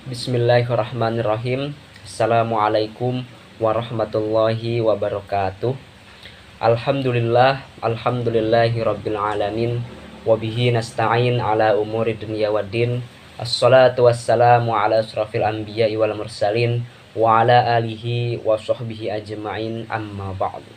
Bismillahirrahmanirrahim. Assalamualaikum warahmatullahi wabarakatuh. Alhamdulillahirabbil alamin. Wabihi nasta'in ala umuri dunya waddin. Assalatu wassalamu ala asrafil anbiya'i wal mursalin wa ala alihi wa sahbihi ajma'in, amma ba'du.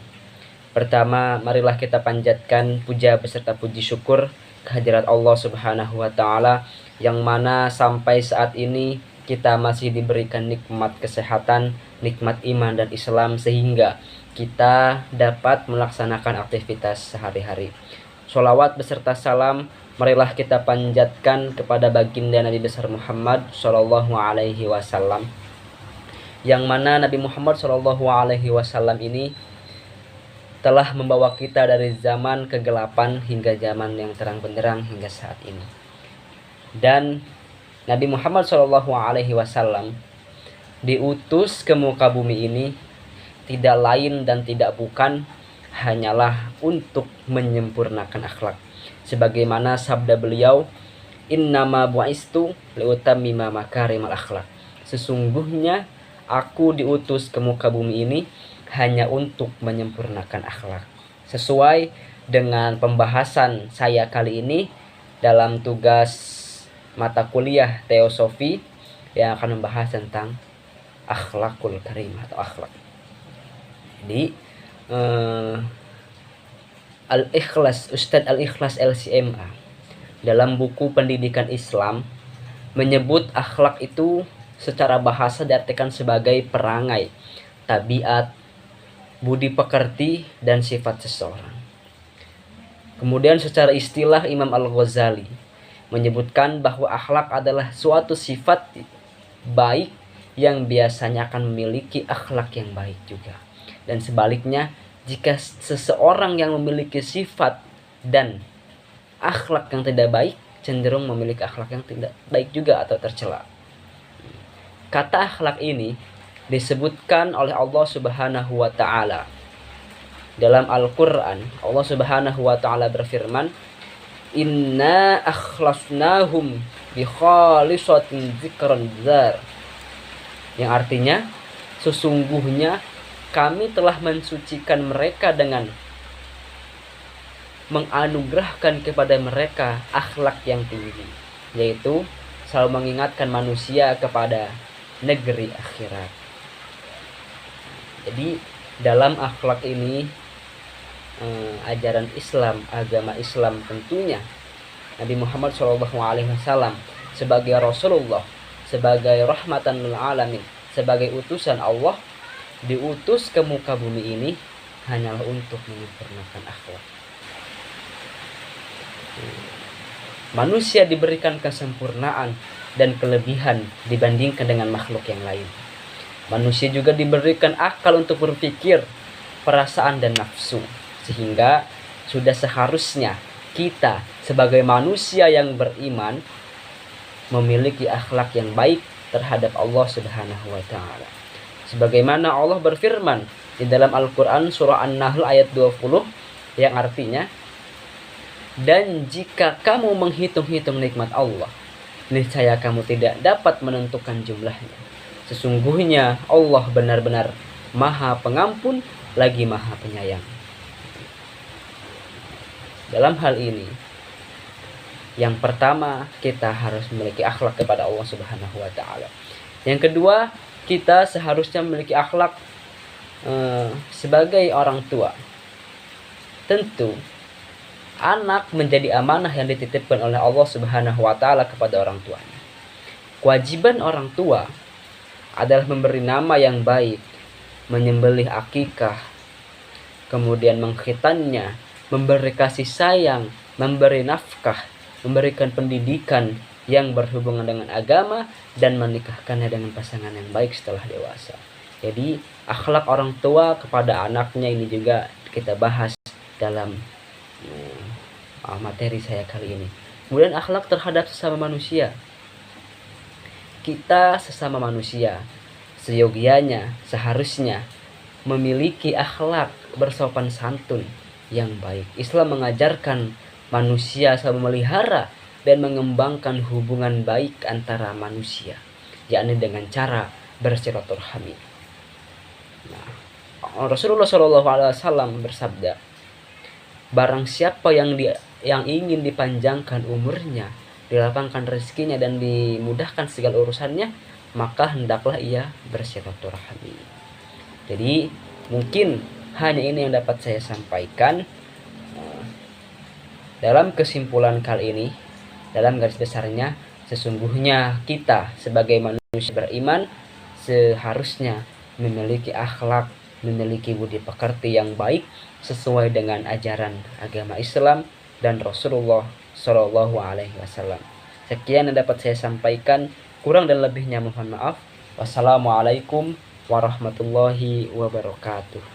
Pertama, marilah kita panjatkan puja beserta puji syukur kehadirat Allah Subhanahu wa taala, yang mana sampai saat ini kita masih diberikan nikmat kesehatan, nikmat iman dan Islam, sehingga kita dapat melaksanakan aktivitas sehari-hari. Sholawat beserta salam marilah kita panjatkan kepada baginda Nabi besar Muhammad Shallallahu Alaihi Wasallam, yang mana Nabi Muhammad Shallallahu Alaihi Wasallam ini telah membawa kita dari zaman kegelapan hingga zaman yang terang benderang hingga saat ini. Dan Nabi Muhammad Shallallahu Alaihi Wasallam diutus ke muka bumi ini tidak lain dan tidak bukan hanyalah untuk menyempurnakan akhlak. Sebagaimana sabda beliau, innama bu'istu liutammima makarimal akhlak. Sesungguhnya aku diutus ke muka bumi ini hanya untuk menyempurnakan akhlak. Sesuai dengan pembahasan saya kali ini dalam tugas mata kuliah teosofi yang akan membahas tentang akhlakul karimah atau akhlak. Jadi Al-Ikhlas, Ustadz Al-Ikhlas LCMA dalam buku pendidikan Islam menyebut akhlak itu secara bahasa diartikan sebagai perangai, tabiat, budi pekerti, dan sifat seseorang. Kemudian secara istilah Imam Al-Ghazali menyebutkan bahwa akhlak adalah suatu sifat baik yang biasanya akan memiliki akhlak yang baik juga. Dan sebaliknya, jika seseorang yang memiliki sifat dan akhlak yang tidak baik, cenderung memiliki akhlak yang tidak baik juga atau tercela. Kata akhlak ini disebutkan oleh Allah Subhanahu wa taala. Dalam Al-Qur'an, Allah Subhanahu wa taala berfirman, inna akhlasnahum bi khalisatin dzikran dzar, yang artinya sesungguhnya kami telah mensucikan mereka dengan menganugerahkan kepada mereka akhlak yang tinggi, yaitu selalu mengingatkan manusia kepada negeri akhirat. Jadi dalam akhlak ini ajaran Islam, agama Islam tentunya Nabi Muhammad SAW sebagai Rasulullah, sebagai rahmatan lil alamin, sebagai utusan Allah, diutus ke muka bumi ini hanyalah untuk menyempurnakan akhlak. Manusia diberikan kesempurnaan dan kelebihan dibandingkan dengan makhluk yang lain. Manusia juga diberikan akal untuk berpikir, perasaan dan nafsu, sehingga sudah seharusnya kita sebagai manusia yang beriman memiliki akhlak yang baik terhadap Allah Subhanahu wa taala. Sebagaimana Allah berfirman di dalam Al-Qur'an surah An-Nahl ayat 20, yang artinya, dan jika kamu menghitung-hitung nikmat Allah, niscaya kamu tidak dapat menentukan jumlahnya. Sesungguhnya Allah benar-benar Maha Pengampun lagi Maha Penyayang. Dalam hal ini, yang pertama, kita harus memiliki akhlak kepada Allah Subhanahu wa taala. Yang kedua, kita seharusnya memiliki akhlak sebagai orang tua. Tentu anak menjadi amanah yang dititipkan oleh Allah Subhanahu wa taala kepada orang tuanya. Kewajiban orang tua adalah memberi nama yang baik, menyembelih akikah, kemudian mengkhitannya, memberi kasih sayang, memberi nafkah, memberikan pendidikan yang berhubungan dengan agama, dan menikahkannya dengan pasangan yang baik setelah dewasa. Jadi akhlak orang tua kepada anaknya ini juga kita bahas dalam materi saya kali ini. Kemudian akhlak terhadap sesama manusia. Kita sesama manusia seyogianya, seharusnya memiliki akhlak bersopan santun yang baik. Islam mengajarkan manusia selalu memelihara dan mengembangkan hubungan baik antara manusia. yakni dengan cara bersilaturahmi. Nah, Rasulullah SAW bersabda, barang siapa yang ingin dipanjangkan umurnya, dilapangkan rezekinya dan dimudahkan segala urusannya, maka hendaklah ia bersilaturahmi. Jadi mungkin hanya ini yang dapat saya sampaikan. Dalam kesimpulan kali ini, dalam garis besarnya, sesungguhnya kita sebagai manusia beriman seharusnya memiliki akhlak, memiliki budi pekerti yang baik sesuai dengan ajaran agama Islam dan Rasulullah Shallallahu Alaihi Wasallam. Sekian yang dapat saya sampaikan, kurang dan lebihnya mohon maaf. Wassalamualaikum warahmatullahi wabarakatuh.